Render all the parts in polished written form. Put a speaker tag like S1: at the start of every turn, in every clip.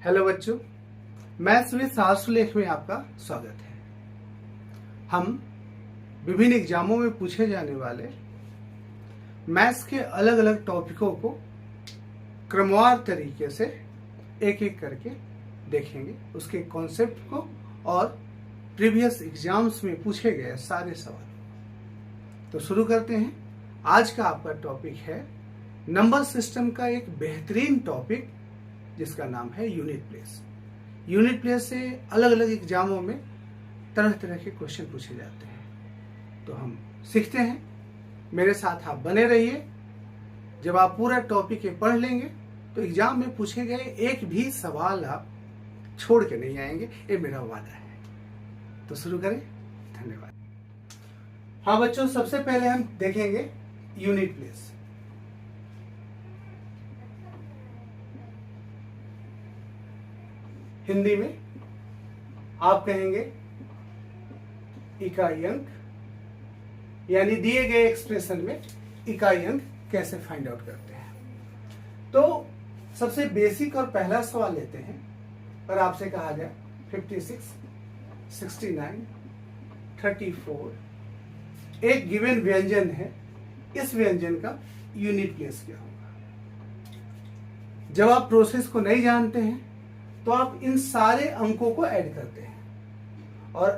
S1: Hello बच्चों, maths with साहसुलेख में आपका स्वागत है। हम विभिन्न एग्जामों में पूछे जाने वाले मैथ्स के अलग अलग टॉपिकों को क्रमवार तरीके से एक एक करके देखेंगे, उसके कॉन्सेप्ट को और प्रीवियस एग्जाम्स में पूछे गए सारे सवाल। तो शुरू करते हैं। आज का आपका टॉपिक है नंबर सिस्टम का एक बेहतरीन टॉपिक जिसका नाम है यूनिट प्लेस। यूनिट प्लेस से अलग अलग एग्जामों में तरह तरह के क्वेश्चन पूछे जाते हैं, तो हम सीखते हैं। मेरे साथ आप बने रहिए। जब आप पूरा टॉपिक ये पढ़ लेंगे तो एग्जाम में पूछे गए एक भी सवाल आप छोड़ के नहीं आएंगे, ये मेरा वादा है। तो शुरू करें। धन्यवाद। हाँ बच्चों, सबसे पहले हम देखेंगे यूनिट प्लेस। हिंदी में आप कहेंगे इकाई अंक, यानी दिए गए एक्सप्रेशन में इकाई अंक कैसे फाइंड आउट करते हैं। तो सबसे बेसिक और पहला सवाल लेते हैं। और आपसे कहा गया 56, 69, 34 एक गिवन व्यंजन है, इस व्यंजन का यूनिट प्लेस क्या होगा। जब आप प्रोसेस को नहीं जानते हैं तो आप इन सारे अंकों को ऐड करते हैं और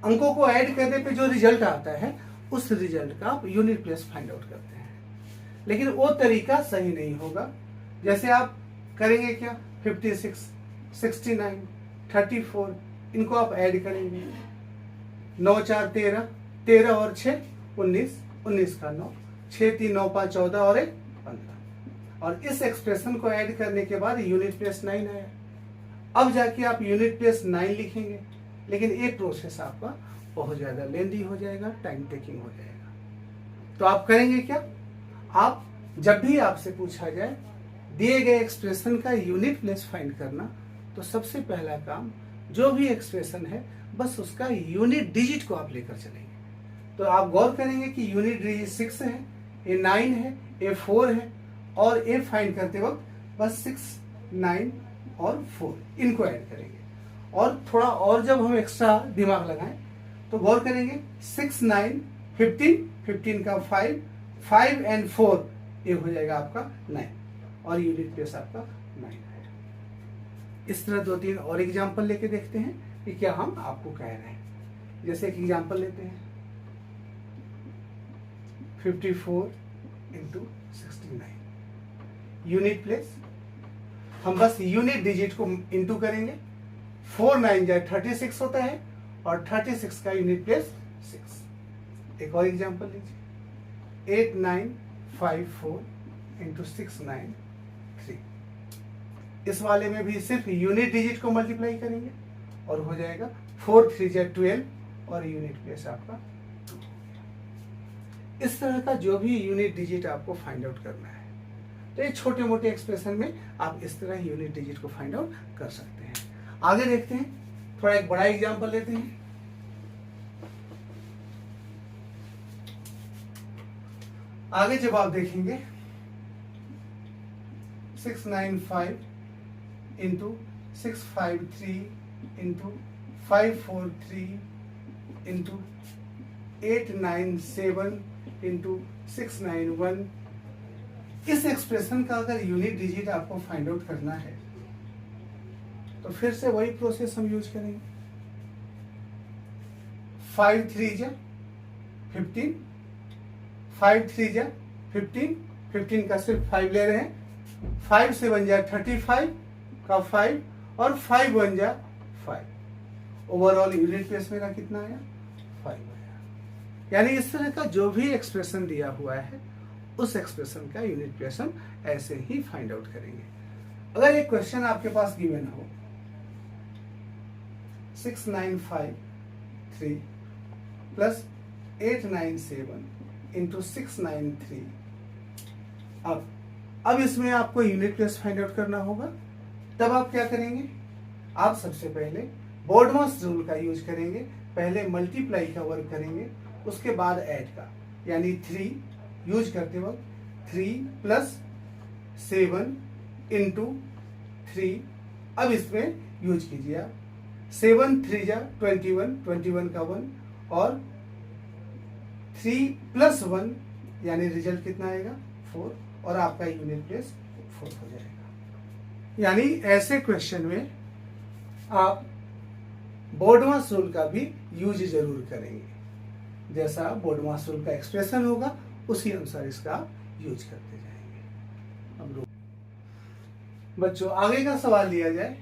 S1: अंकों को ऐड करने पे जो रिजल्ट आता है उस रिजल्ट का आप यूनिट प्लेस फाइंड आउट करते हैं। लेकिन वो तरीका सही नहीं होगा। जैसे आप करेंगे क्या, 56, 69, 34 इनको आप ऐड करेंगे। 9 4 13, 13 और 6 19, 19 का 9, 6 3 9 5 14 और 1 15। और इस एक्सप्रेशन को ऐड करने के बाद यूनिट प्लेस 9 आया। अब जाके आप यूनिट प्लेस 9 लिखेंगे, लेकिन एक प्रोसेस आपका बहुत ज्यादा लेंदी हो जाएगा, टाइम टेकिंग हो जाएगा। तो आप करेंगे क्या, आप जब भी आपसे पूछा जाए दिए गए एक्सप्रेशन का यूनिट प्लेस फाइंड करना, तो सबसे पहला काम जो भी एक्सप्रेशन है बस उसका यूनिट डिजिट को आप लेकर चलेंगे। तो आप गौर करेंगे कि यूनिट डिजिट 6 है, ये 9 है, ये 4 है, और ये फाइंड करते वक्त बस 6, 9 और 4 इनको ऐड करेंगे। और थोड़ा और जब हम एक्स्ट्रा दिमाग लगाएं तो गौर करेंगे 6 9 15, 15 का 5, 5 and 4 ये हो जाएगा आपका 9 और यूनिट प्लेस आपका 9 है। इस तरह 2-3 और एग्जांपल लेके देखते हैं कि क्या हम आपको कह रहे हैं। जैसे एक एग्जांपल लेते हैं 54 into 69 यूनिट प्लेस। हम बस यूनिट डिजिट को इंटू करेंगे। 4 9 जाए 36 होता है और 36 का यूनिट प्लेस 6। एक और एग्जांपल लीजिए 8 9 5 4 इंटू 6 9 3। इस वाले में भी सिर्फ यूनिट डिजिट को मल्टीप्लाई करेंगे और हो जाएगा 4 3 जाए 12 और यूनिट प्लेस आपका 2। इस तरह का जो भी यूनिट डिजिट आपको फाइंड आउट करना है, तो ये छोटे मोटे एक्सप्रेशन में आप इस तरह यूनिट डिजिट को फाइंड आउट कर सकते हैं। आगे देखते हैं, थोड़ा एक बड़ा एग्जांपल लेते हैं। आगे जब आप देखेंगे 695 इंटू 653 इंटू 543 इंटू 897 इंटू 691, इस एक्सप्रेशन का अगर यूनिट डिजिट आपको फाइंड आउट करना है तो फिर से वही प्रोसेस हम यूज करेंगे। 5 3 जा 15, 5 3 जा 15, 15 का सिर्फ 5 ले रहे हैं। 5 7 जा 35 का 5 और 5 1 जा 5। ओवरऑल यूनिट प्लेस मेरा कितना आया, 5 आया। यानी इस तरह का जो भी एक्सप्रेशन दिया हुआ है उस एक्सप्रेशन का यूनिट प्लेस हम ऐसे ही फाइंड आउट करेंगे। अगर एक क्वेश्चन आपके पास गिवन हो 6953 प्लस 897 इंटू 693, अब इसमें आपको यूनिट प्लेस फाइंड आउट करना होगा। तब आप क्या करेंगे, आप सबसे पहले बोर्डमॉस रूल का यूज करेंगे। पहले मल्टीप्लाई का वर्क करेंगे, उसके बाद ऐड का, यानी 3 यूज करते वक्त 3 + 7 × 3 अब इसमें यूज कीजिए आप 7 3 जा 21, 21 का 1 और 3 + 1 यानी रिजल्ट कितना आएगा 4 और आपका यूनिट प्लेस 4 हो जाएगा। यानी ऐसे क्वेश्चन में आप बोर्डमास रूल का भी यूज जरूर करेंगे। जैसा बोर्डमास रूल का एक्सप्रेशन होगा उसी अनुसार इसका यूज करते जाएंगे। अब बच्चों आगे का सवाल लिया जाए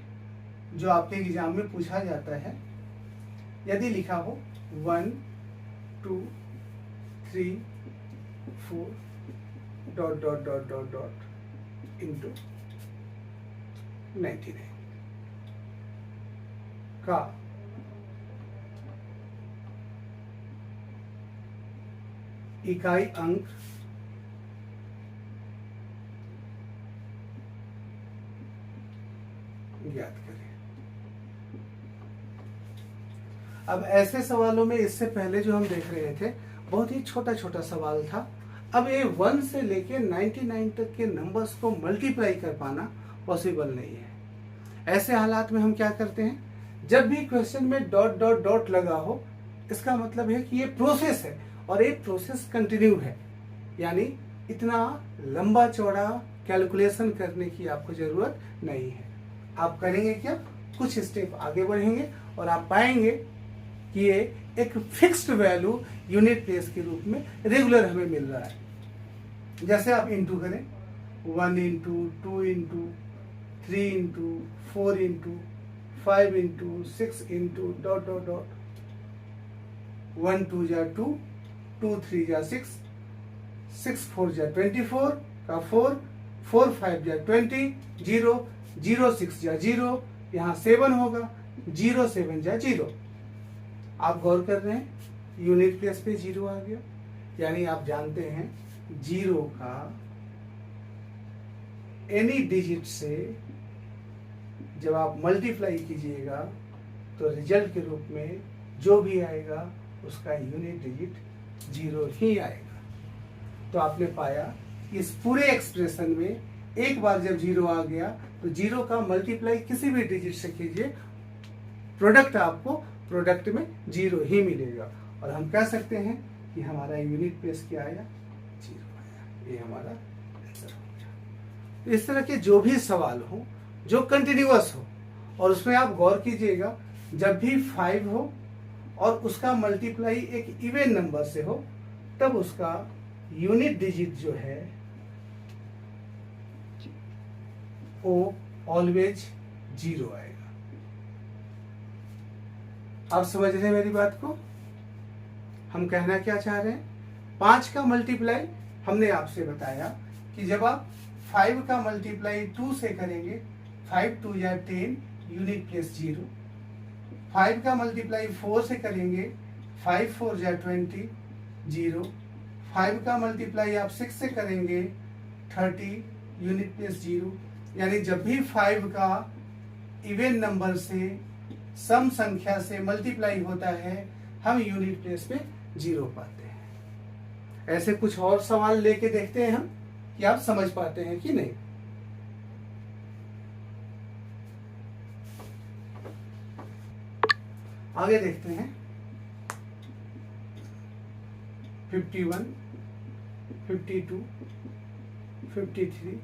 S1: जो आपके एग्जाम में पूछा जाता है। यदि लिखा हो 1 2 3 4 ... into 99 का इकाई अंक ज्ञात करें। अब ऐसे सवालों में इससे पहले जो हम देख रहे थे बहुत ही छोटा छोटा सवाल था। अब ये 1 से लेके 99 तक के नंबर्स को मल्टीप्लाई कर पाना पॉसिबल नहीं है। ऐसे हालात में हम क्या करते हैं, जब भी क्वेश्चन में डॉट डॉट डॉट लगा हो इसका मतलब है कि ये प्रोसेस है और ये प्रोसेस कंटिन्यू है। यानी इतना लंबा चौड़ा कैलकुलेशन करने की आपको जरूरत नहीं है। आप करेंगे क्या, कुछ स्टेप आगे बढ़ेंगे और आप पाएंगे कि ये एक फिक्स्ड वैल्यू यूनिट प्लेस के रूप में रेगुलर हमें मिल रहा है। जैसे आप इंटू करें 1 into 2 into 3 into 4 into 5 into 6 into dot dot dot 1 2 जा 2 2 3 जा 6 6 4 जा 24 का 4 4 5 जा 20 0 0 6 जा 0 यहाँ 7 होगा 0 7 जा 0। आप गौर कर रहे हैं यूनिट प्लेस पे 0 आ गया। यानी आप जानते हैं 0 का एनी डिजिट से जब आप मल्टीप्लाई कीजिएगा तो रिजल्ट के रूप में जो भी आएगा उसका यूनिट डिजिट 0 ही आएगा। तो आपने पाया इस पूरे एक्सप्रेशन में एक बार जब 0 आ गया तो 0 का मल्टीप्लाई किसी भी डिजिट से कीजिए, प्रोडक्ट आपको प्रोडक्ट में 0 ही मिलेगा। और हम कह सकते हैं कि हमारा यूनिट प्लेस क्या आया 0 आया। ये हमारा आंसर हो गया। इस तरह के जो भी सवाल हो जो कंटिन्यूअस हो और उसमें आप गौर कीजिएगा जब भी 5 हो और उसका मल्टीप्लाई एक इवन नंबर से हो तब उसका यूनिट डिजिट जो है वो ऑलवेज 0 आएगा। आप समझ रहे हैं मेरी बात को? हम कहना क्या चाह रहे हैं, 5 का मल्टीप्लाई हमने आपसे बताया कि जब आप 5 का मल्टीप्लाई 2 से करेंगे 5 2 या 10 यूनिट प्लेस 0। 5 का मल्टीप्लाई 4 से करेंगे 5 4 या 20 0। 5 का मल्टीप्लाई आप 6 से करेंगे 30 यूनिट प्लेस 0। यानी जब भी 5 का इवन नंबर से सम संख्या से मल्टीप्लाई होता है हम यूनिट प्लेस पे 0 पाते हैं। ऐसे कुछ और सवाल लेके देखते हैं हम कि आप समझ पाते हैं कि नहीं। आगे देखते हैं 51 52 53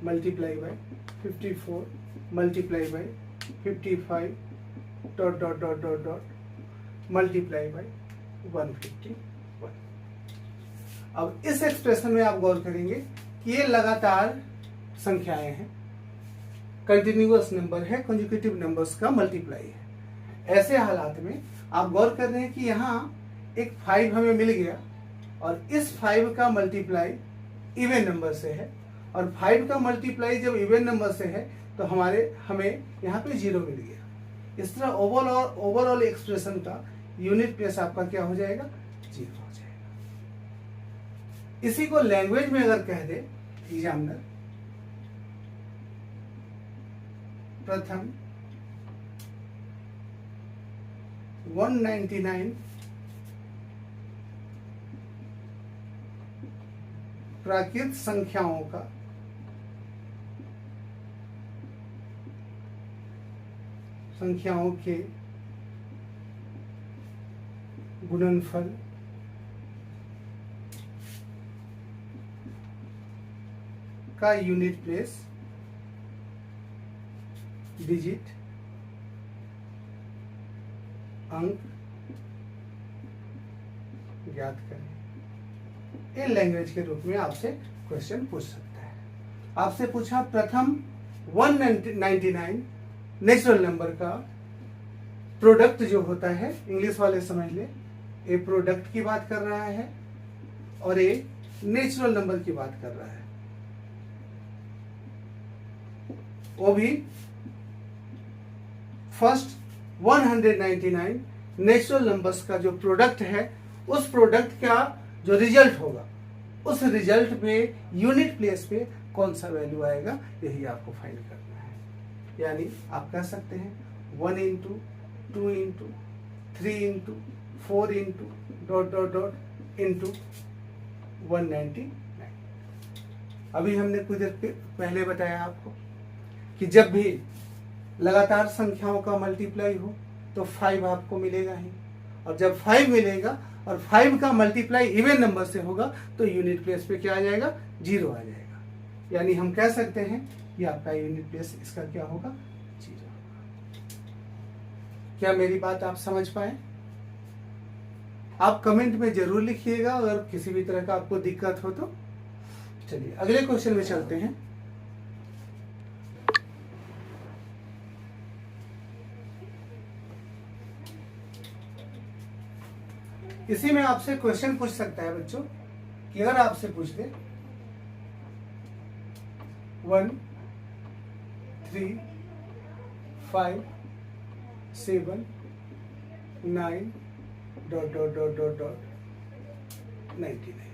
S1: multiply by 54 multiply by 55 dot dot dot dot dot multiply by 151। अब इस एक्सप्रेशन में आप गौर करेंगे कि ये लगातार संख्याएं हैं, कंटिन्यूअस नंबर है, कंसेक्यूटिव नंबर्स का मल्टीप्लाई है। ऐसे हालात में आप गौर कर रहे हैं कि यहाँ एक 5 हमें मिल गया और इस 5 का मल्टीप्लाई इवन नंबर से है और 5 का मल्टीप्लाई जब इवन नंबर से है तो हमें यहाँ पे 0 मिल गया। इस तरह ओवरऑल एक्सप्रेशन का यूनिट प्लेस आपका क्या हो जाएगा 0 हो जाएगा। इसी को लैंग्वेज में अगर कह दे एग्जामिनर, प्रथम 199 प्राकृत संख्याओं का संख्याओं के गुणनफल का यूनिट प्लेस डिजिट अंक ज्ञात करें। इन लैंग्वेज के रूप में आपसे क्वेश्चन पूछ सकता है। आपसे पूछा प्रथम 199 नेचुरल नंबर का प्रोडक्ट जो होता है, इंग्लिश वाले समझ ले, ये प्रोडक्ट की बात कर रहा है और ये नेचुरल नंबर की बात कर रहा है। वो भी फर्स्ट 199 नेचुरल नंबर्स का जो प्रोडक्ट है, उस प्रोडक्ट का जो रिजल्ट होगा, उस रिजल्ट पे यूनिट प्लेस पे कौन सा वैल्यू आएगा, यही आपको फाइंड करना है। यानी आप कह सकते हैं 1 into 2 into 3 into 4 into dot dot dot into 199। अभी हमने कुछ देर पहले बताया आपको कि जब भी लगातार संख्याओं का मल्टीप्लाई हो तो 5 आपको मिलेगा ही, और जब 5 मिलेगा और 5 का मल्टीप्लाई इवन नंबर से होगा तो यूनिट प्लेस पे क्या आ जाएगा, 0 आ जाएगा। यानी हम कह सकते हैं कि आपका यूनिट प्लेस इसका क्या होगा, 0 होगा। क्या मेरी बात आप समझ पाए? आप कमेंट में जरूर लिखिएगा अगर किसी भी तरह का आपको दिक्कत हो तो। चलिए अगले क्वेश्चन में चलते हैं। इसी में आपसे क्वेश्चन पूछ सकता है बच्चों कि अगर आपसे पूछ दे 1 3 5 7 9 dot dot dot dot dot 99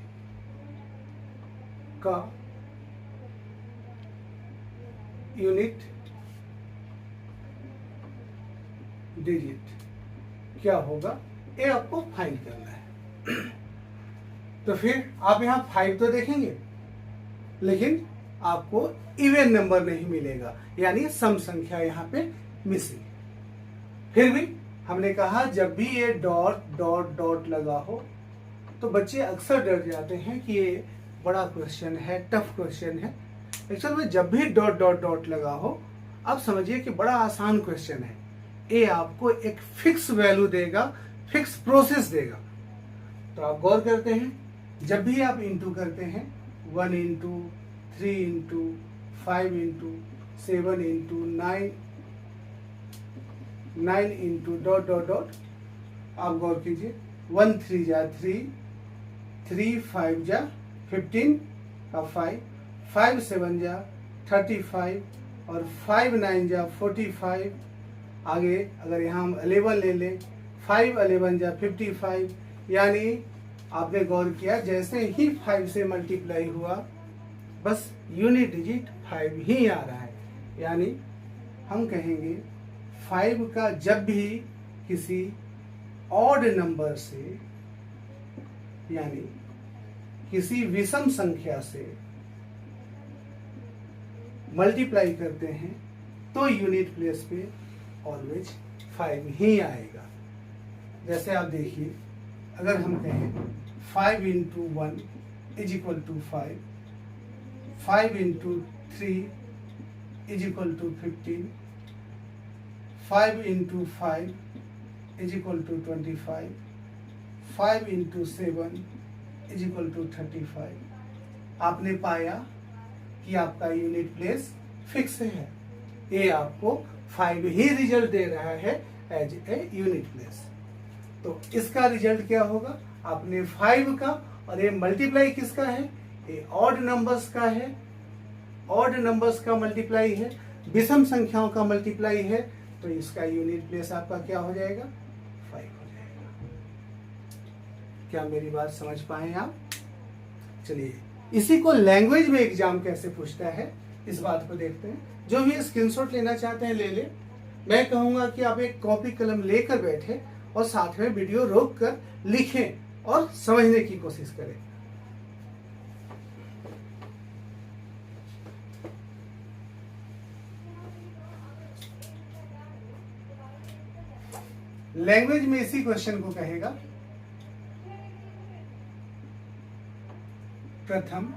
S1: का यूनिट डिजिट क्या होगा, ये आपको फाइंड करना है। तो फिर आप यहाँ 5 तो देखेंगे, लेकिन आपको इवन नंबर नहीं मिलेगा, यानी सम संख्या यहाँ पे मिसिंग। फिर भी हमने कहा जब भी ये डॉट डॉट डॉट लगा हो तो बच्चे अक्सर डर जाते हैं कि ये बड़ा क्वेश्चन है, टफ क्वेश्चन है। एक्चुअल में जब भी डॉट डॉट डॉट लगा हो, आप समझिए कि बड़ा आसान क्वेश्चन है। ये आपको एक फिक्स वैल्यू देगा, फिक्स प्रोसेस देगा। तो आप गौर करते हैं, जब भी आप इंटू करते हैं 1 into 3 into 5 into 7 into 9 into dot dot dot, आप गौर कीजिए 1 3 जा 3, 3 5 जा 15 का 5, 5 7 जा 35 और 5 9 जा 45। आगे अगर यहाँ हम 11 ले लें, 5 11 जा 55, यानी आपने गौर किया जैसे ही 5 से मल्टीप्लाई हुआ बस यूनिट डिजिट 5 ही आ रहा है। यानी हम कहेंगे 5 का जब भी किसी ऑड नंबर से, यानी किसी विषम संख्या से मल्टीप्लाई करते हैं तो यूनिट प्लेस पे ऑलवेज 5 ही आएगा। जैसे आप देखिए, अगर हम कहें 5 into 1 is equal to 5, 5 into 3 is equal to 15, 5 into 5 is equal to 25, 5 into 7 is equal to 35। आपने पाया कि आपका यूनिट प्लेस फिक्स है, ये आपको 5 ही रिजल्ट दे रहा है एज ए यूनिट प्लेस। तो इसका रिजल्ट क्या होगा, आपने 5 का, और ये मल्टीप्लाई किसका है, ये ऑड नंबर्स का है, ऑड नंबर्स का मल्टीप्लाई है, विषम संख्याओं का मल्टीप्लाई है, तो इसका यूनिट प्लेस आपका क्या हो जाएगा, 5 हो जाएगा। क्या मेरी बात समझ पाए आप? चलिए इसी को लैंग्वेज में एग्जाम कैसे पूछता है इस बात को देखते हैं। जो भी स्क्रीनशॉट लेना चाहते हैं ले ले। मैं कहूंगा कि आप एक कॉपी कलम लेकर बैठे और साथ में वीडियो रोक कर लिखें और समझने की कोशिश करें। लैंग्वेज में इसी क्वेश्चन को कहेगा प्रथम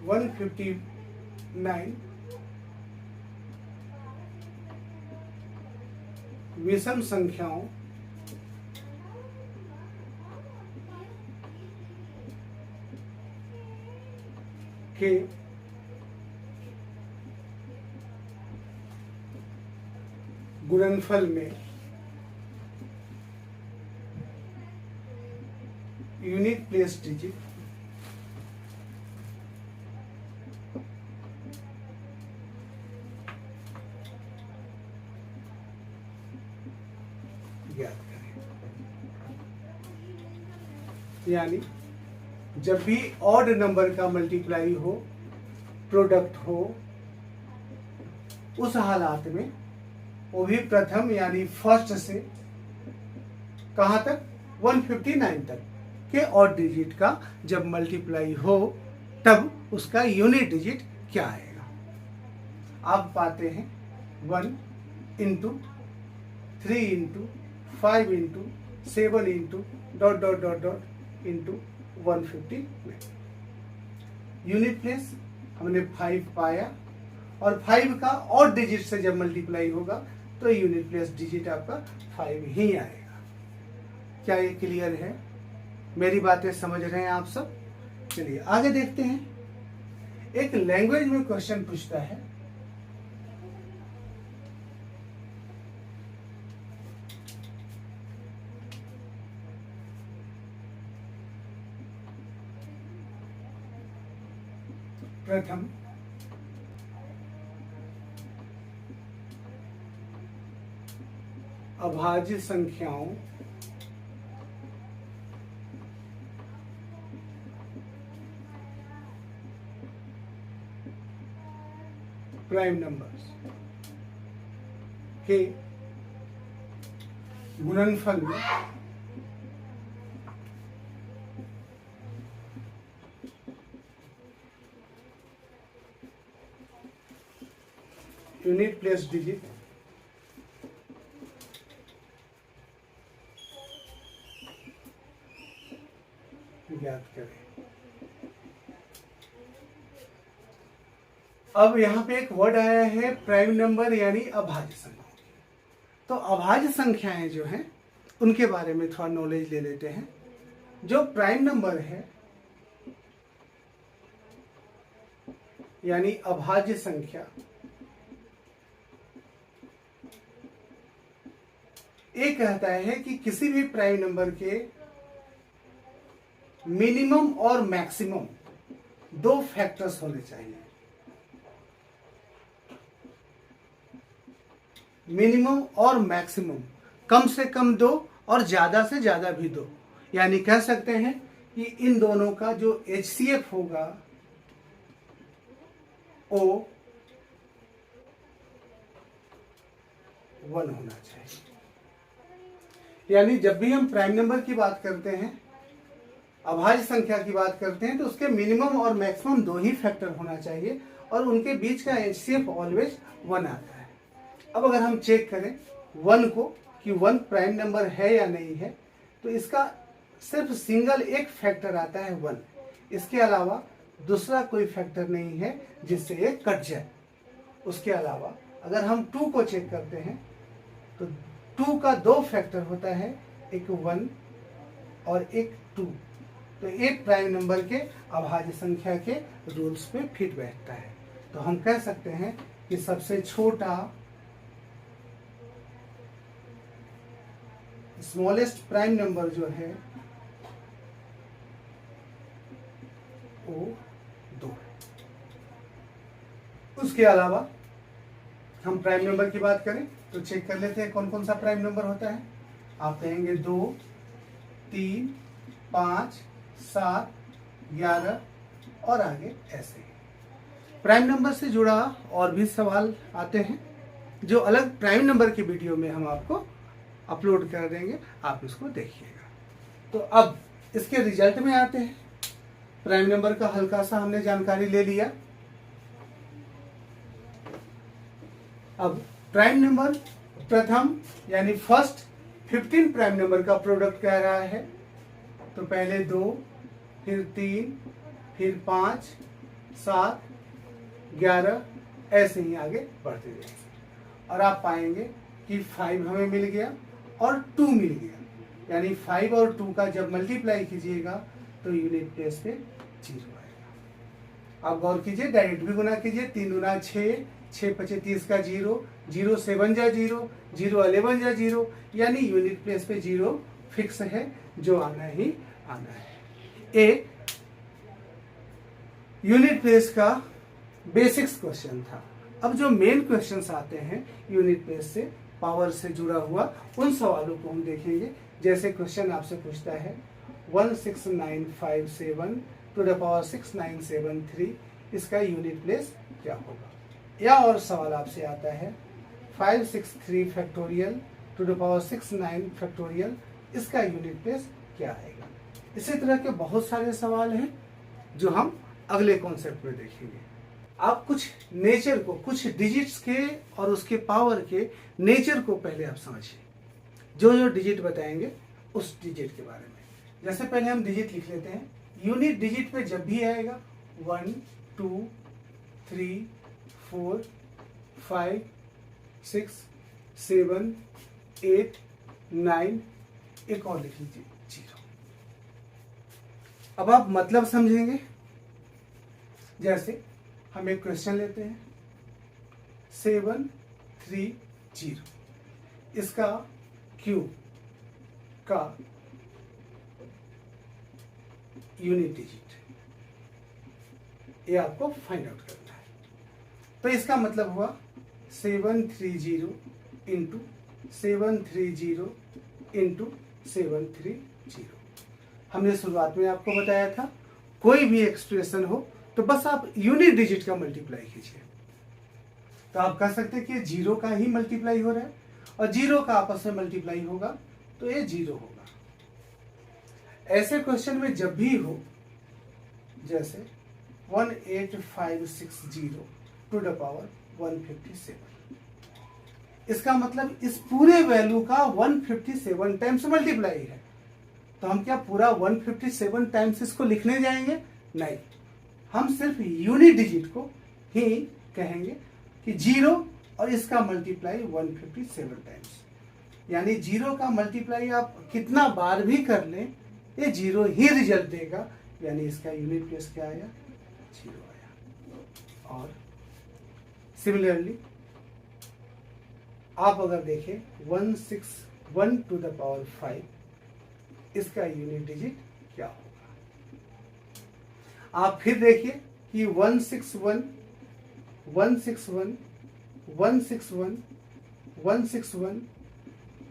S1: 159 विषम संख्याओं के गुणनफल में यूनिट प्लेस डिजिट ज्ञात करें। यानी जब भी ऑड नंबर का मल्टीप्लाई हो, प्रोडक्ट हो, उस हालात में वो भी प्रथम यानी फर्स्ट से कहां तक 159 तक के ऑड डिजिट का जब मल्टीप्लाई हो तब उसका यूनिट डिजिट क्या आएगा। आप पाते हैं 1 into 3 into 5 into 7 into dot dot dot dot into 159। Unit place हमने 5 पाया और 5 का ऑड डिजिट से जब मल्टीप्लाई होगा तो यूनिट प्लेस डिजिट आपका 5 ही आएगा। क्या ये क्लियर है? मेरी बातें समझ रहे हैं आप सब? चलिए आगे देखते हैं। एक लैंग्वेज में क्वेश्चन पूछता है प्रथम अभाज्य संख्याओं प्राइम नंबर्स के गुणनफल में यूनिट प्लेस डिजिट ज्ञात करें। अब यहां पे एक वर्ड आया है प्राइम नंबर यानी अभाज्य संख्या। तो अभाज्य संख्याएं जो हैं उनके बारे में थोड़ा नॉलेज ले लेते हैं। जो प्राइम नंबर है यानी अभाज्य संख्या ये कहता है कि किसी भी प्राइम नंबर के मिनिमम और मैक्सिमम 2 फैक्टर्स होने चाहिए। मिनिमम और मैक्सिमम, कम से कम 2 और ज्यादा से ज्यादा भी 2। यानी कह सकते हैं कि इन दोनों का जो HCF होगा वो 1 होना चाहिए। यानी जब भी हम प्राइम नंबर की बात करते हैं, अभाज्य संख्या की बात करते हैं, तो उसके मिनिमम और मैक्सिमम 2 ही फैक्टर होना चाहिए और उनके बीच का HCF ऑलवेज 1 आता है। अब अगर हम चेक करें 1 को कि 1 प्राइम नंबर है या नहीं है, तो इसका सिर्फ सिंगल एक फैक्टर आता है 1। इसके अलावा दूसरा कोई फैक्टर नहीं है जिससे ये कट जाए। उसके अलावा अगर हम 2 को चेक करते हैं तो 2 का 2 फैक्टर होता है, एक 1 और एक 2। तो एक प्राइम नंबर के अभाज्य संख्या के रूल्स पे फिट बैठता है। तो हम कह सकते हैं कि सबसे छोटा स्मॉलेस्ट प्राइम नंबर जो है वो 2 है। उसके अलावा हम प्राइम नंबर की बात करें तो चेक कर लेते हैं कौन कौन सा प्राइम नंबर होता है। आप कहेंगे 2, 3, 5, 7, 11 और आगे ऐसे। प्राइम नंबर से जुड़ा और भी सवाल आते हैं जो अलग प्राइम नंबर की वीडियो में हम आपको अपलोड कर देंगे, आप इसको देखिएगा। तो अब इसके रिजल्ट में आते हैं। प्राइम नंबर का हल्का सा हमने जानकारी ले लिया। अब प्राइम नंबर प्रथम यानी फर्स्ट 15 प्राइम नंबर का प्रोडक्ट कह रहा है, तो पहले 2, फिर 3, फिर 5, 7, 11, ऐसे ही आगे बढ़ते जाएंगे और आप पाएंगे कि 5 हमें मिल गया और 2 मिल गया, यानी 5 और 2 का जब मल्टीप्लाई कीजिएगा तो यूनिट प्लेस पे 0 आएगा। आप गौर कीजिए, डायरेक्ट भी गुना कीजिए, 3 दूना 6, 6 पचे 30 का 0, 0 7 जा 0, 0 11 जा 0, यानी यूनिट प्लेस पे 0 फिक्स है, जो आना ही आना है। एक यूनिट प्लेस का बेसिक्स क्वेश्चन था। अब जो मेन क्वेश्चंस आते हैं यूनिट प्लेस से पावर से जुड़ा हुआ, उन सवालों को हम देखेंगे। जैसे क्वेश्चन आपसे पूछता है 16957 टू द पावर 6973, इसका यूनिट प्लेस क्या होगा। या और सवाल आपसे आता है 563 factorial two the power 69 factorial, इसका यूनिट प्लेस क्या आएगा। इसी तरह के बहुत सारे सवाल हैं जो हम अगले कॉन्सेप्ट में देखेंगे। आप कुछ नेचर को, कुछ डिजिट्स के और उसके पावर के नेचर को पहले आप समझिए। जो जो डिजिट बताएंगे उस डिजिट के बारे में। जैसे पहले हम डिजिट लिख लेते हैं। यूनिट डिजिट पे जब भी आएगा 1 2 3 4 5 6 7 8 9, एक और लिख लीजिए 0। अब आप मतलब समझेंगे। जैसे हम एक क्वेश्चन लेते हैं 730, इसका क्यू का यूनिट डिजिट, ये आपको फाइंड आउट करना है। तो इसका मतलब हुआ 730 इंटू 730 इंटू 730। हमने शुरुआत में आपको बताया था कोई भी एक्सप्रेशन हो तो बस आप यूनिट डिजिट का मल्टीप्लाई कीजिए। तो आप कह सकते हैं कि 0 का ही मल्टीप्लाई हो रहा है और 0 का आपस में मल्टीप्लाई होगा तो ये 0 होगा। ऐसे क्वेश्चन में जब भी हो, जैसे 18560 टू द पावर 157, इसका मतलब इस पूरे वैल्यू का 157 टाइम्स मल्टीप्लाई है। तो हम क्या पूरा 157 टाइम्स इसको लिखने जाएंगे? नहीं, हम सिर्फ यूनिट डिजिट को ही कहेंगे कि 0 और इसका मल्टीप्लाई 157 टाइम्स, यानी 0 का मल्टीप्लाई आप कितना बार भी कर लें ये 0 ही रिजल्ट देगा, यानी इसका यूनिट प्लेस क्या आया? 0 आया। और सिमिलरली आप अगर देखें 161 टू द पावर 5, इसका यूनिट डिजिट क्या होगा। आप फिर देखिए कि 161 161 161 161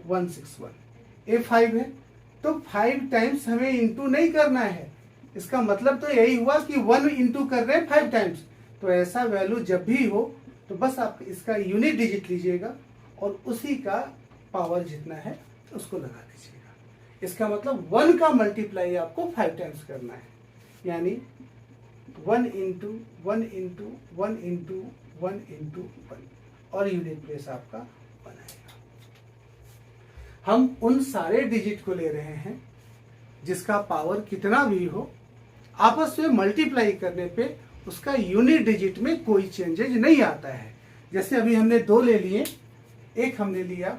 S1: 161, ये 5 है, तो 5 टाइम्स हमें इंटू नहीं करना है। इसका मतलब तो यही हुआ कि 1 इंटू कर रहे हैं 5 टाइम्स। तो ऐसा वैल्यू जब भी हो तो बस आप इसका यूनिट डिजिट लीजिएगा और उसी का पावर जितना है उसको लगा दीजिएगा। इसका मतलब 1 का मल्टीप्लाई आपको 5 टाइम्स करना है, यानी 1 इंटू 1 इंटू 1 इंटू 1 इंटू 1, और यूनिट प्लेस आपका 1 आएगा। हम उन सारे डिजिट को ले रहे हैं जिसका पावर कितना भी हो, आपस में मल्टीप्लाई करने पे उसका यूनिट डिजिट में कोई चेंजेज नहीं आता है। जैसे अभी हमने 2 ले लिए, एक हमने लिया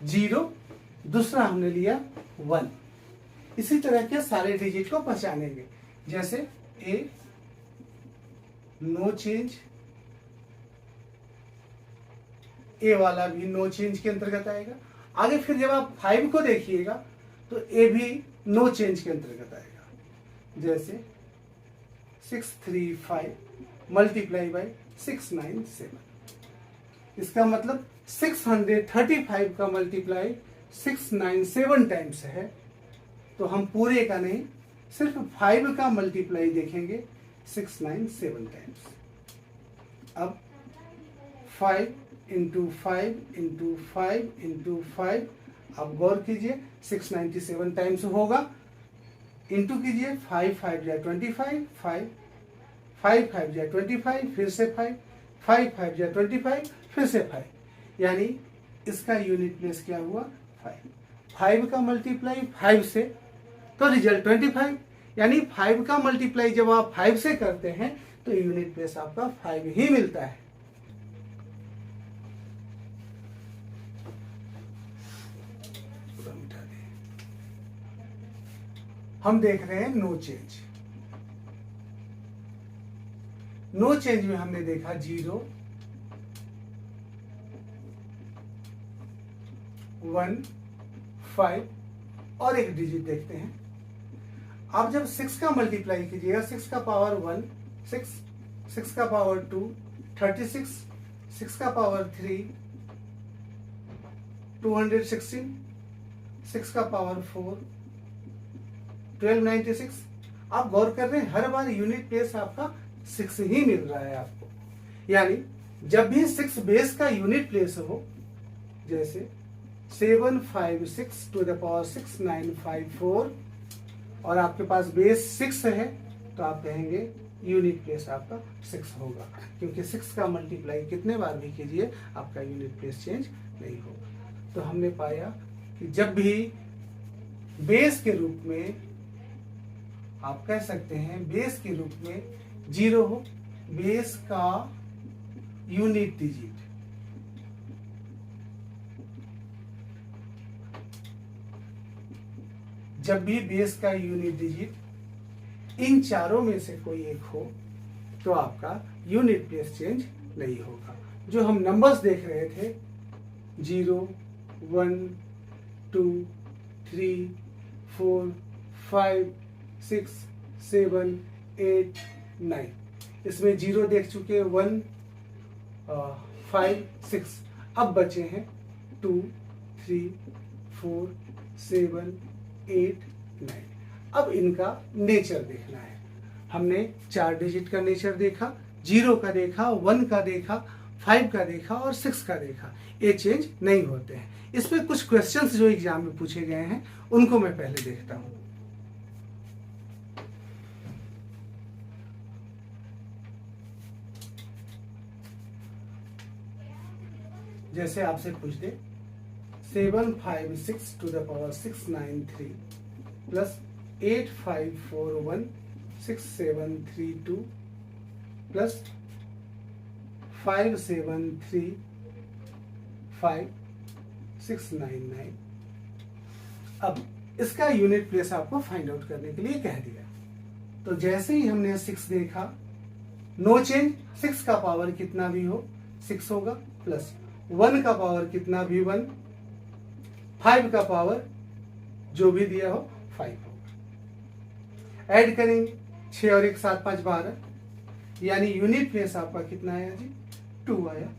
S1: 0, दूसरा हमने लिया 1। इसी तरह के सारे डिजिट को पहचानेंगे। जैसे ए नो चेंज, ए वाला भी नो चेंज के अंतर्गत आएगा। आगे फिर जब आप 5 को देखिएगा तो ए भी नो चेंज के अंतर्गत आएगा। जैसे 635 मल्टीप्लाई बाय 697, इसका मतलब 635 का मल्टीप्लाई 697 टाइम्स है। तो हम पूरे का नहीं, सिर्फ 5 का मल्टीप्लाई देखेंगे 697 टाइम्स। अब 5 इंटू 5 इंटू 5 इंटू 5, आप गौर कीजिए 697 टाइम्स होगा। इंटू कीजिए 5 5 जा 25, 5 5 5 जा 25, फिर से 5 5 5 जा 25, फिर से 5, यानी इसका यूनिट प्लेस क्या हुआ 5। 5 का मल्टीप्लाई 5 से तो रिजल्ट 25, यानी 5 का मल्टीप्लाई जब आप 5 से करते हैं तो यूनिट प्लेस आपका 5 ही मिलता है। हम देख रहे हैं नो चेंज। नो चेंज में हमने देखा 0 1 5 और एक डिजिट देखते हैं। आप जब 6 का मल्टीप्लाई कीजिएगा, 6 का पावर 1 6, 6 का पावर 2 36, 6 का पावर 3 216, 6 का पावर 4 1296। आप गौर कर रहे हैं हर बार यूनिट प्लेस आपका 6 ही मिल रहा है आपको। यानी जब भी 6 बेस का यूनिट प्लेस हो, जैसे 756 टू द पावर 6 954 और आपके पास बेस 6 है, तो आप कहेंगे यूनिट प्लेस आपका 6 होगा, क्योंकि 6 का मल्टीप्लाई कितने बार भी कीजिए आपका यूनिट प्लेस चेंज नहीं होगा। तो हमने पाया कि जब भी बेस के रूप में आप कह सकते हैं, बेस के रूप में 0 हो, बेस का यूनिट डिजिट जब भी बेस का यूनिट डिजिट इन चारों में से कोई एक हो तो आपका यूनिट प्लेस चेंज नहीं होगा। जो हम नंबर्स देख रहे थे 0 1 2 3 4 5 6 7 8 9, इसमें 0 देख चुके 1 5 6, अब बचे हैं 2 3 4 7 8 9। अब इनका नेचर देखना है। हमने 4 डिजिट का नेचर देखा, 0 का देखा, 1 का देखा, 5 का देखा और 6 का देखा। ये चेंज नहीं होते हैं। इसमें कुछ क्वेश्चंस जो एग्जाम में पूछे गए हैं उनको मैं पहले देखता हूं। जैसे आपसे पूछ दे 756 to the power 693 plus 8541 6732 plus 573 5699। अब इसका यूनिट प्लेस आपको फाइंड आउट करने के लिए कह दिया। तो जैसे ही हमने 6 देखा, नो चेंज, 6 का पावर कितना भी हो 6 होगा, प्लस 1 का पावर कितना भी 1, 5 का पावर जो भी दिया हो 5 होगा। ऐड करेंगे 6 और 1 7 5 12, यानी यूनिट प्लेस आपका कितना आया जी 2 आया।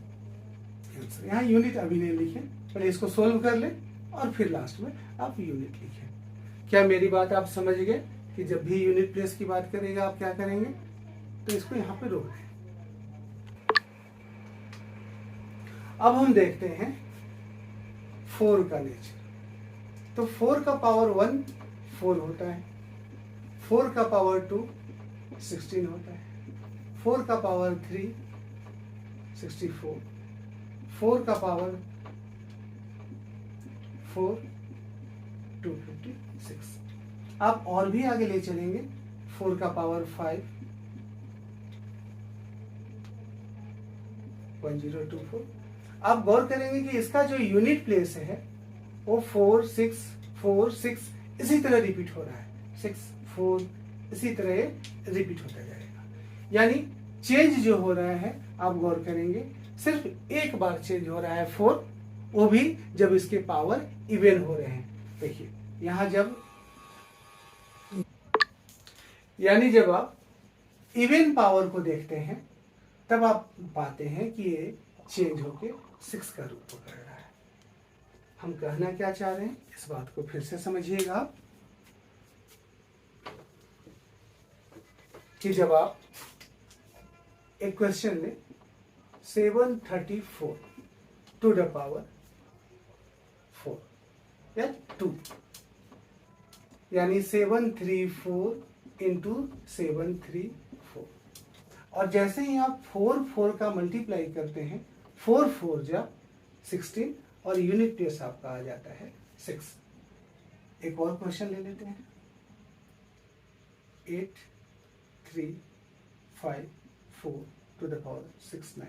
S1: यहाँ यूनिट अभी नहीं लिखे, पहले इसको सोल्व कर ले और फिर लास्ट में आप यूनिट लिखें। क्या मेरी बात आप समझ गए कि जब भी यूनिट प्लेस की बात करेगा आप क्या करेंगे? तो इसको यहाँ पे रोक दें। अब हम देखते हैं 4 का नेचर। तो 4 का पावर 1 4 होता है, 4 का पावर 2 16 होता है, 4 का पावर 3 64, 4 का पावर 4 256। आप और भी आगे ले चलेंगे, 4 का पावर 5 1024। आप गौर करेंगे कि इसका जो यूनिट प्लेस है वो 4 6 4 6 इसी तरह रिपीट हो रहा है, 6 4 इसी तरह रिपीट होता जाएगा। यानी चेंज जो हो रहा है आप गौर करेंगे सिर्फ एक बार चेंज हो रहा है 4, वो भी जब इसके पावर इवन हो रहे हैं। देखिए यहां जब आप इवन पावर को देखते हैं तब आप पाते हैं कि ये चेंज होके 6 का रूप पकड़ रहा है। हम कहना क्या चाह रहे हैं इस बात को फिर से समझिएगा आप, कि जब आप एक क्वेश्चन में 734 टू द पावर 4 या 2, यानी 734 इंटू 734, और जैसे ही आप 4 4 का मल्टीप्लाई करते हैं 4 4 जा 16 और यूनिट प्लेस आपका आ जाता है 6। एक और क्वेश्चन ले लेते हैं। 8 3 5 4 टू द पावर 6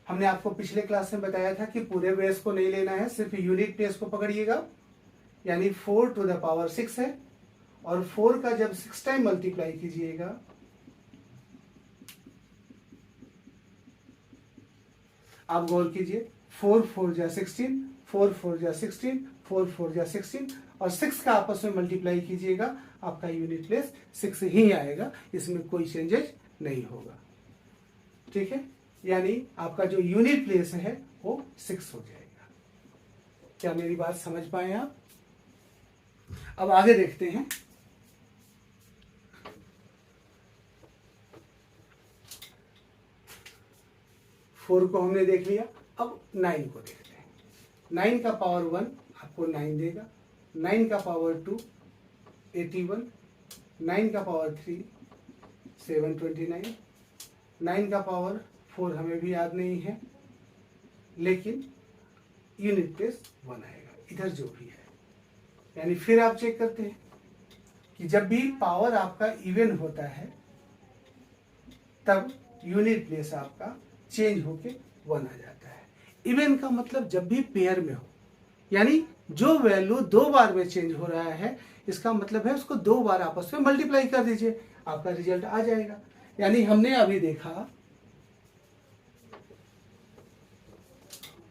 S1: हमने आपको पिछले क्लास में बताया था कि पूरे बेस को नहीं लेना है, सिर्फ यूनिट प्लेस को पकड़िएगा। यानी 4 टू द पावर 6 है और 4 का जब 6 टाइम मल्टीप्लाई कीजिएगा आप गौर कीजिए, 4 4 जा 16, 4 4 जा 16, 4 4 जा 16 और 6 का आपस में मल्टीप्लाई कीजिएगा, आपका यूनिट प्लेस 6 ही आएगा, इसमें कोई चेंजेस नहीं होगा। ठीक है, यानी आपका जो यूनिट प्लेस है वो 6 हो जाएगा। क्या मेरी बात समझ पाए आप? अब आगे देखते हैं। फोर को हमने देख लिया, अब 9 को देखते हैं। 9 का पावर 1 आपको 9 देगा, 9 का पावर 2 81, 9 का पावर 3 729, 9 का पावर 4 हमें भी याद नहीं है, लेकिन यूनिट प्लेस 1 आएगा इधर जो भी है। यानी फिर आप चेक करते हैं कि जब भी पावर आपका इवन होता है तब यूनिट प्लेस आपका चेंज होके 1 आ जाता है। इवन का मतलब जब भी पेयर में हो, यानी जो वैल्यू 2 बार में चेंज हो रहा है, इसका मतलब है उसको 2 बार आपस में मल्टीप्लाई कर दीजिए, आपका रिजल्ट आ जाएगा। यानी हमने अभी देखा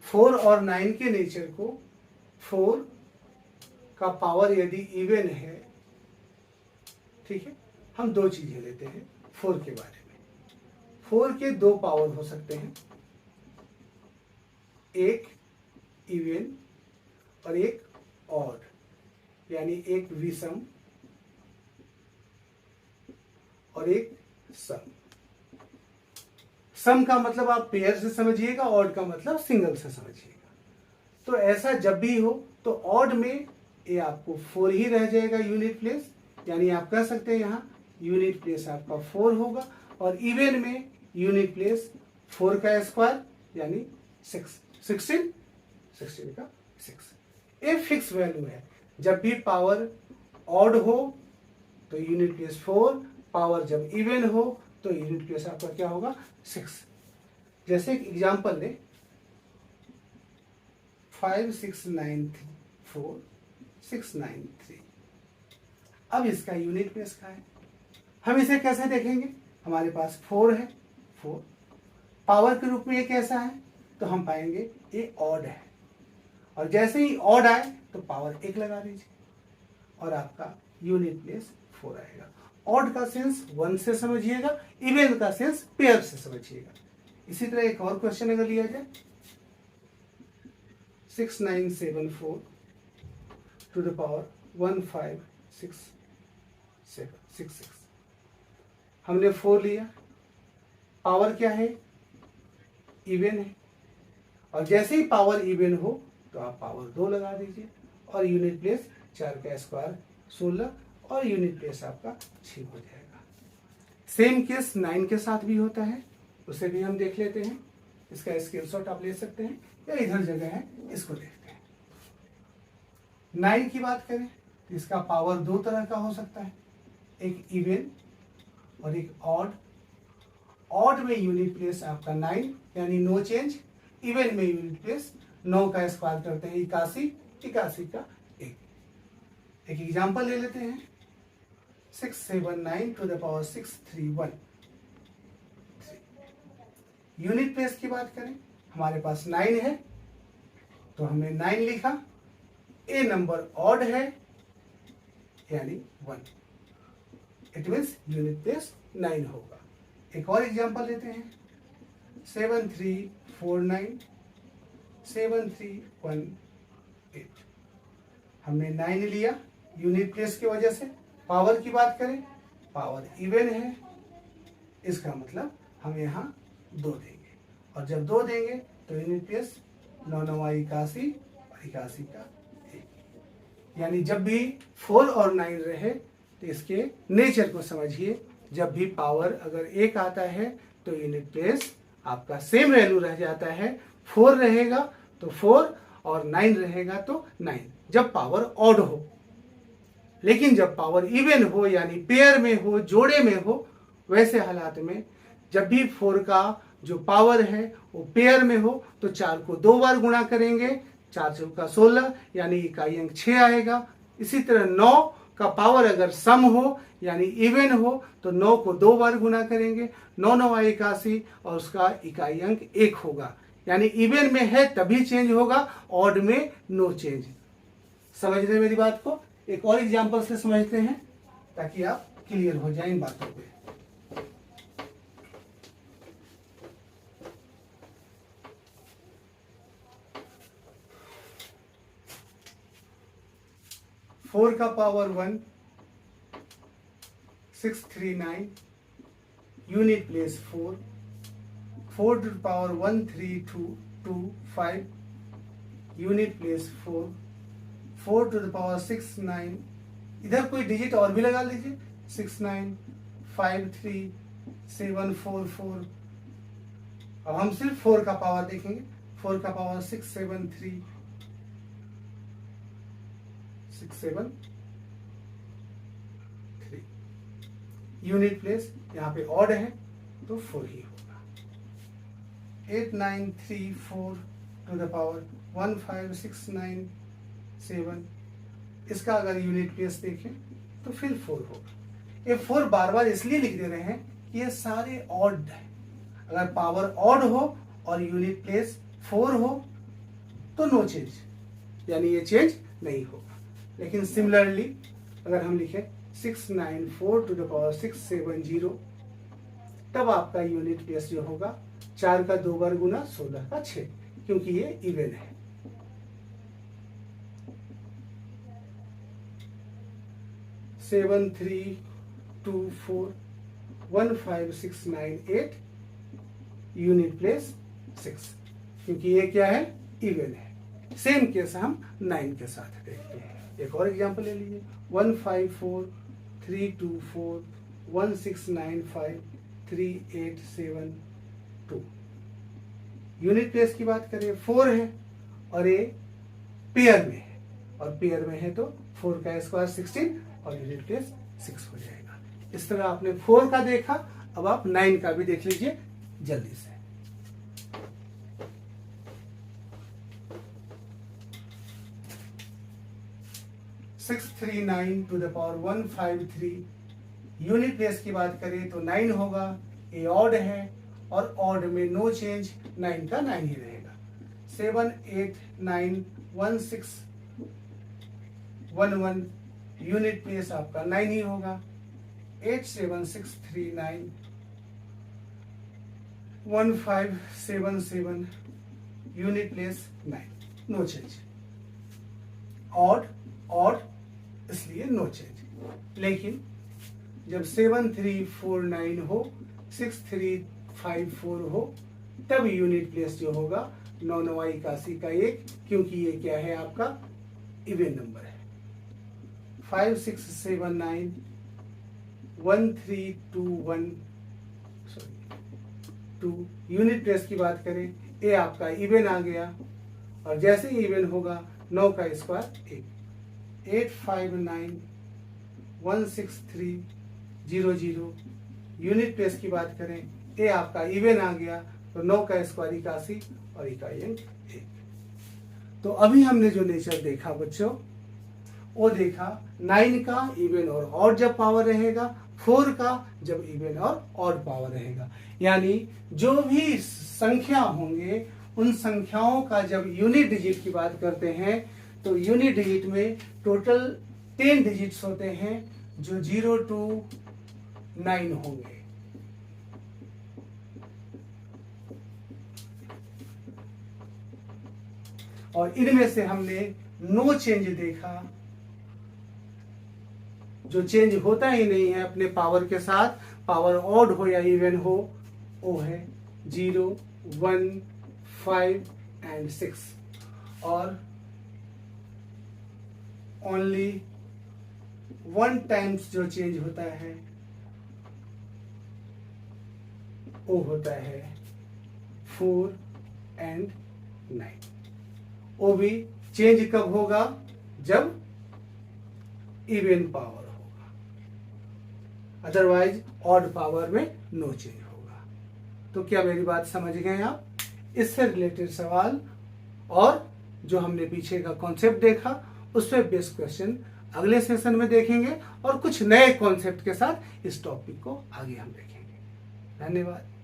S1: 4 और 9 के नेचर को, 4 का पावर यदि इवन है, ठीक है, हम 2 चीजें लेते हैं 4 के बारे में। 4 के 2 पावर हो सकते हैं, एक इवन और एक ऑड, यानी एक विषम और एक सम। सम का मतलब आप पेयर से समझिएगा, ऑड का मतलब सिंगल से समझिएगा। तो ऐसा जब भी हो तो ऑड में ये आपको 4 ही रह जाएगा यूनिट प्लेस, यानी आप कह सकते हैं यहाँ यूनिट प्लेस आपका 4 होगा, और इवन में यूनिट प्लेस 4 का स्क्वायर यानी 16 का 6। ये फिक्स वैल्यू है। जब भी पावर ऑड हो तो यूनिट प्लेस 4, पावर जब इवन हो तो यूनिट प्लेस आपका क्या होगा 6। जैसे एक एग्जांपल ले, 5694693। अब इसका यूनिट प्लेस क्या है? हम इसे कैसे देखेंगे? हमारे पास 4 है, 4 पावर के रूप में ये कैसा है, तो हम पाएंगे ये ऑड है, और जैसे ही ऑड आए तो पावर 1 लगा दीजिए और आपका यूनिट प्लेस 4 आएगा। ऑड का सेंस 1 से समझिएगा, इवन का सेंस पेयर से समझिएगा। इसी तरह एक और क्वेश्चन अगर लिया जाए, 6974 टू द पावर 156766। हमने 4 लिया, पावर क्या है, इवन है, और जैसे ही पावर इवन हो तो आप पावर 2 लगा दीजिए और यूनिट प्लेस 4 का स्क्वायर 16 और यूनिट प्लेस आपका 6 हो जाएगा। सेम केस 9 के साथ भी होता है, उसे भी हम देख लेते हैं। इसका स्क्रीनशॉट आप ले सकते हैं या इधर जगह है, इसको देखते हैं। 9 की बात करें तो इसका पावर 2 तरह का हो सकता है, एक इवन और एक ऑड। ऑड में यूनिट प्लेस आपका 9 यानी नो चेंज, इवन में यूनिट प्लेस 9 का स्क्वायर करते हैं 81, 81 का 1। एक एग्जांपल ले लेते हैं, 679 to the power 631। Unit place की बात करें, हमारे पास 9 है तो हमने 9 लिखा, ए नंबर ऑड है यानी 1, इट मीन्स यूनिट प्लेस 9 होगा। एक और एग्जांपल लेते हैं, 7349 7318। हमने 9 लिया यूनिट प्लेस की वजह से। पावर की बात करें, पावर इवन है, इसका मतलब हम यहाँ 2 देंगे, और जब 2 देंगे तो यूनिट प्लेस 9 9 81 और 81 का 1। यानी जब भी 4 और 9 रहे तो इसके नेचर को समझिए। जब भी पावर अगर 1 आता है तो यूनिट प्लेस आपका सेम वैल्यू रह जाता है। 4 रहेगा तो 4 और 9 रहेगा तो 9, जब पावर ऑड हो। लेकिन जब पावर इवन हो यानी पेयर में हो, जोड़े में हो, वैसे हालात में जब भी 4 का जो पावर है वो पेयर में हो तो 4 को 2 बार गुणा करेंगे, 4 चौका 16 यानी इकाई अंक 6 आएगा। इसी तरह 9 का पावर अगर सम हो यानी इवन हो तो 9 को 2 बार गुणा करेंगे, 9 9 81 और उसका इकाई अंक 1 होगा। यानी इवन में है तभी चेंज होगा, ऑड में नो चेंज। समझ रहे मेरी बात को? एक और एग्जांपल से समझते हैं ताकि आप क्लियर हो जाए इन बातों पे। फोर का power 1 639 unit place 4 4 to power 13225 unit place 4 4 to the power 69, इधर कोई डिजिट और भी लगा लीजिए, 69537444। अब हम सिर्फ 4 का पावर देखेंगे, 4 का पावर 673 673 यूनिट प्लेस, यहाँ पे ऑड है तो 4 ही होगा। 8934 टू द पावर 15697, इसका अगर यूनिट प्लेस देखें तो फिर 4 होगा। ये 4 बार बार इसलिए लिख दे रहे हैं कि ये सारे ऑड है। अगर पावर ऑड हो और यूनिट प्लेस 4 हो तो नो चेंज, यानी ये चेंज नहीं होगा। लेकिन सिमिलरली अगर हम लिखें 694 टू द पावर 670, तब आपका यूनिट प्लेस जो होगा 4 का 2 बार गुना 16 का 6, क्योंकि ये इवन है। 732415698 यूनिट प्लेस 6, क्योंकि ये क्या है? इवन है। सेम केस हम 9 के साथ देखते हैं। एक और एग्जांपल ले लीजिए, 1543241695387 यूनिट प्लेस की बात करें 4 है और ये पेयर में है, और पेयर में है तो 4 का स्क्वायर 16 और यूनिट प्लेस 6 हो जाएगा। इस तरह आपने 4 का देखा, अब आप 9 का भी देख लीजिए जल्दी से। Six 39 to the power 153 unit place की बात करें तो 9 होगा, ये ऑड है और ऑड में नो चेंज, 9 का 9 ही रहेगा। 7891611 यूनिट प्लेस आपका 9 ही होगा। 87639 1577 unit place 9, no change. Odd odd इसलिए नो चेंज। लेकिन जब 7349 हो, 6354 हो, तब यूनिट प्लेस जो होगा 9 9 81 का 1, क्योंकि ये क्या है? आपका इवन नंबर है। 5679 1321 2 यूनिट प्लेस की बात करें, ये आपका इवन आ गया, और जैसे ही इवन होगा 9 का स्क्वायर 1। 8591630 यूनिट प्लेस की बात करें, ये आपका इवन आ गया तो 9 का स्क्वायर 81 और इकाई अंक 1। तो अभी हमने जो नेचर देखा बच्चों, वो देखा 9 का इवन और ऑड जब पावर रहेगा, 4 का जब इवन और ऑड पावर रहेगा। यानी जो भी संख्या होंगे उन संख्याओं का जब यूनिट डिजिट की बात करते हैं तो यूनिट डिजिट में टोटल 10 डिजिट्स होते हैं जो 0 to 9 होंगे। और इनमें से हमने नो चेंज देखा, जो चेंज होता ही नहीं है अपने पावर के साथ, पावर ऑड हो या इवन हो, वो है 0 1 5 एंड 6। और ओनली 1 टाइम्स जो चेंज होता है वो होता है 4 and 9। OB चेंज कब होगा? जब इवन पावर होगा, अदरवाइज ऑड पावर में नो चेंज होगा। तो क्या मेरी बात समझ गए आप? इससे रिलेटेड सवाल और जो हमने पीछे का कॉन्सेप्ट देखा उस पर बेस्ड क्वेश्चन अगले सेशन में देखेंगे और कुछ नए कॉन्सेप्ट के साथ इस टॉपिक को आगे हम देखेंगे। धन्यवाद।